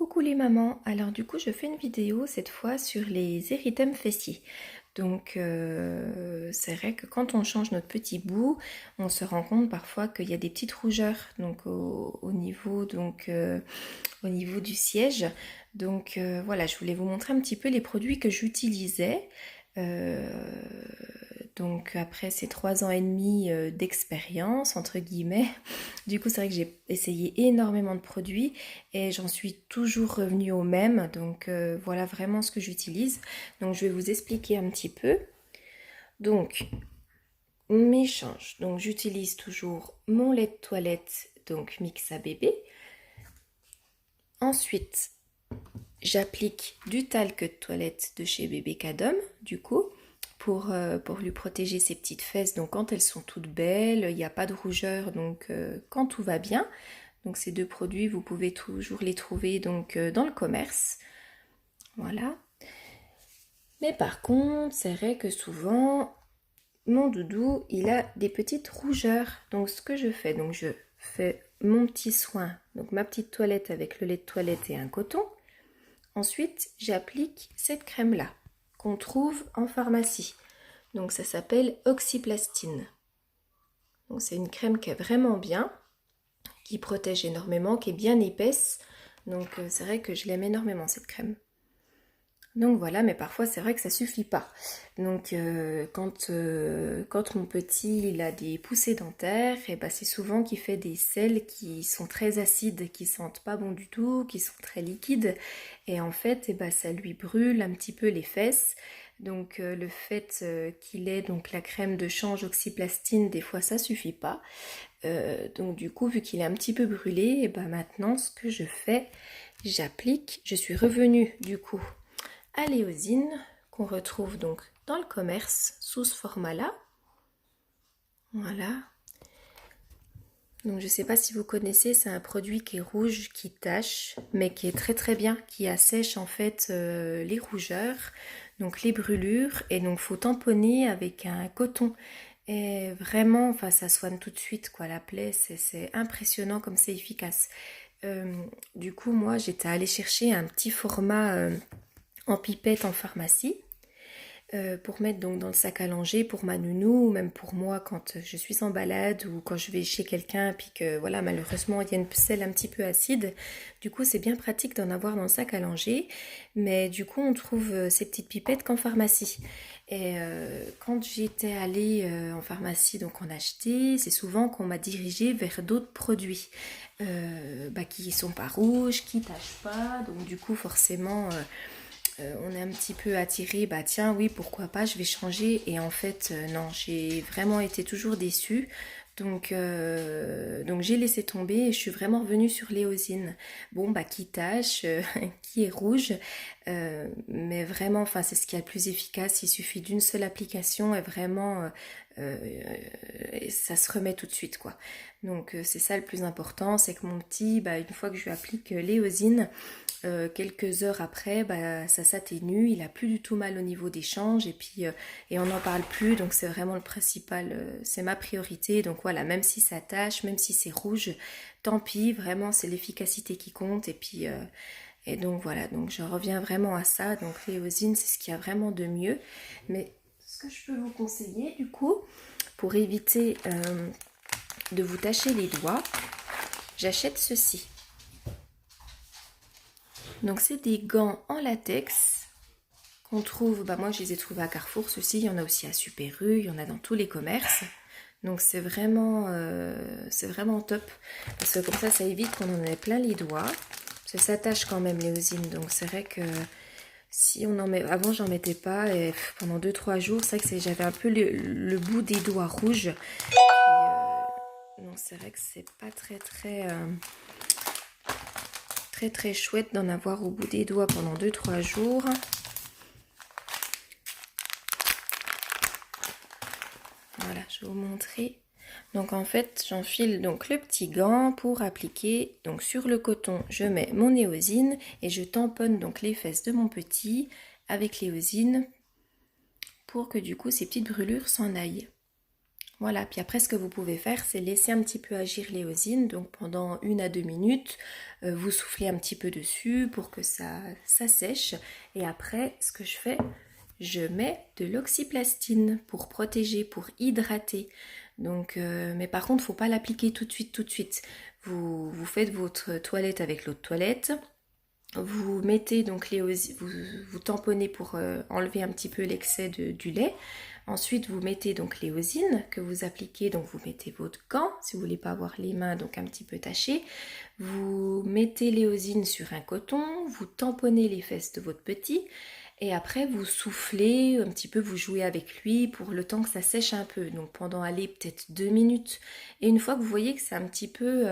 Coucou les mamans, alors du coup je fais une vidéo cette fois sur les érythèmes fessiers. Donc c'est vrai que quand on change notre petit bout, on se rend compte parfois qu'il y a des petites rougeurs donc au niveau, au niveau du siège. Donc voilà, je voulais vous montrer un petit peu les produits que j'utilisais. Euh, donc après ces 3 ans et demi d'expérience, entre guillemets, du coup c'est vrai que j'ai essayé énormément de produits et j'en suis toujours revenue au même. Donc voilà vraiment ce que j'utilise. Donc je vais vous expliquer un petit peu. Donc mes changes. Donc j'utilise toujours mon lait de toilette, donc Mixa Bébé. Ensuite, j'applique du talc de toilette de chez Bébé Cadom, du coup, pour lui protéger ses petites fesses. Donc quand elles sont toutes belles, il n'y a pas de rougeur, donc quand tout va bien. Donc ces deux produits, vous pouvez toujours les trouver donc dans le commerce. Voilà. Mais par contre, c'est vrai que souvent, mon doudou, il a des petites rougeurs. Donc ce que je fais, donc je fais mon petit soin, donc ma petite toilette avec le lait de toilette et un coton. Ensuite, j'applique cette crème-là qu'on trouve en pharmacie. Donc ça s'appelle Oxyplastine. Donc c'est une crème qui est vraiment bien, qui protège énormément, qui est bien épaisse. Donc c'est vrai que je l'aime énormément cette crème. Donc voilà, mais parfois c'est vrai que ça suffit pas. Donc quand mon petit il a des poussées dentaires, et ben c'est souvent qu'il fait des sels qui sont très acides, qui sentent pas bon du tout, qui sont très liquides, et en fait et ben ça lui brûle un petit peu les fesses. Donc le fait qu'il ait donc la crème de change oxyplastine, des fois ça suffit pas. Donc du coup vu qu'il est un petit peu brûlé, et ben maintenant ce que je fais, j'applique. Je suis revenue du coup à l'éosine qu'on retrouve donc dans le commerce sous ce format-là. Voilà. Donc je ne sais pas si vous connaissez, c'est un produit qui est rouge, qui tache, mais qui est très très bien, qui assèche en fait les rougeurs, donc les brûlures, et donc faut tamponner avec un coton. Et vraiment, enfin ça soigne tout de suite quoi, la plaie, c'est impressionnant comme c'est efficace. Du coup moi j'étais allée chercher un petit format en pipette en pharmacie pour mettre donc dans le sac à langer pour ma nounou ou même pour moi quand je suis en balade ou quand je vais chez quelqu'un puis que voilà malheureusement il y a une selle un petit peu acide. Du coup c'est bien pratique d'en avoir dans le sac à langer, mais du coup on trouve ces petites pipettes qu'en pharmacie. Et quand j'étais allée en pharmacie donc en acheter, c'est souvent qu'on m'a dirigée vers d'autres produits qui sont pas rouges, qui tâchent pas, donc du coup forcément on est un petit peu attiré, bah tiens oui pourquoi pas, je vais changer, et en fait non, j'ai vraiment été toujours déçue. Donc j'ai laissé tomber et je suis vraiment revenue sur l'éosine. Bon bah qui tâche, qui est rouge, mais vraiment enfin c'est ce qui est le plus efficace, il suffit d'une seule application et vraiment ça se remet tout de suite quoi. Donc c'est ça le plus important, c'est que mon petit, bah, une fois que je lui applique l'éosine, quelques heures après, bah, ça s'atténue, il a plus du tout mal au niveau des changes et puis et on n'en parle plus, donc c'est vraiment le principal, c'est ma priorité. Donc voilà, même si ça tâche, même si c'est rouge, tant pis, vraiment c'est l'efficacité qui compte. Et puis et donc voilà, donc je reviens vraiment à ça. Donc l'éosine c'est ce qu'il y a vraiment de mieux. Mais ce que je peux vous conseiller du coup, pour éviter de vous tacher les doigts, j'achète ceci. Donc c'est des gants en latex qu'on trouve, bah moi je les ai trouvés à Carrefour, ceux-ci, il y en a aussi à Super U, il y en a dans tous les commerces. Donc c'est vraiment top, parce que comme ça évite qu'on en ait plein les doigts. Parce que ça tâche quand même l'éosine, donc c'est vrai que si on en met, avant j'en mettais pas, et pendant 2-3 jours, c'est vrai que j'avais un peu le bout des doigts rouges. Donc c'est vrai que c'est pas très chouette d'en avoir au bout des doigts pendant 2-3 jours. Voilà, je vais vous montrer. Donc en fait, j'enfile donc le petit gant pour appliquer. Donc sur le coton, je mets mon éosine et je tamponne donc les fesses de mon petit avec l'éosine pour que du coup ces petites brûlures s'en aillent. Voilà, puis après ce que vous pouvez faire, c'est laisser un petit peu agir l'éosine, donc pendant 1 à 2 minutes, vous soufflez un petit peu dessus pour que ça sèche. Et après, ce que je fais, je mets de l'oxyplastine pour protéger, pour hydrater. Donc, mais par contre, faut pas l'appliquer tout de suite, tout de suite. Vous faites votre toilette avec l'eau de toilette. Vous mettez donc vous tamponnez pour enlever un petit peu l'excès du lait. Ensuite, vous mettez donc l'éosine que vous appliquez. Donc, vous mettez votre gant si vous voulez pas avoir les mains donc un petit peu tachées. Vous mettez l'éosine sur un coton. Vous tamponnez les fesses de votre petit. Et après, vous soufflez un petit peu, vous jouez avec lui pour le temps que ça sèche un peu. Donc, pendant, allez, peut-être 2 minutes. Et une fois que vous voyez que c'est un petit peu,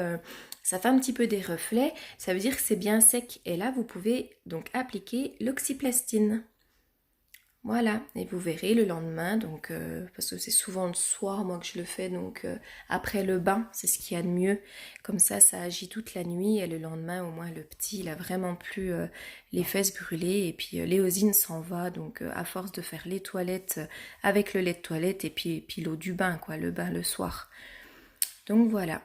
ça fait un petit peu des reflets, ça veut dire que c'est bien sec. Et là, vous pouvez donc appliquer l'oxyplastine. Voilà, et vous verrez le lendemain, donc parce que c'est souvent le soir moi que je le fais, donc après le bain, c'est ce qu'il y a de mieux. Comme ça agit toute la nuit et le lendemain, au moins le petit, il a vraiment plus les fesses brûlées et puis l'éosine s'en va, donc à force de faire les toilettes avec le lait de toilette et puis l'eau du bain, quoi, le bain le soir. Donc voilà.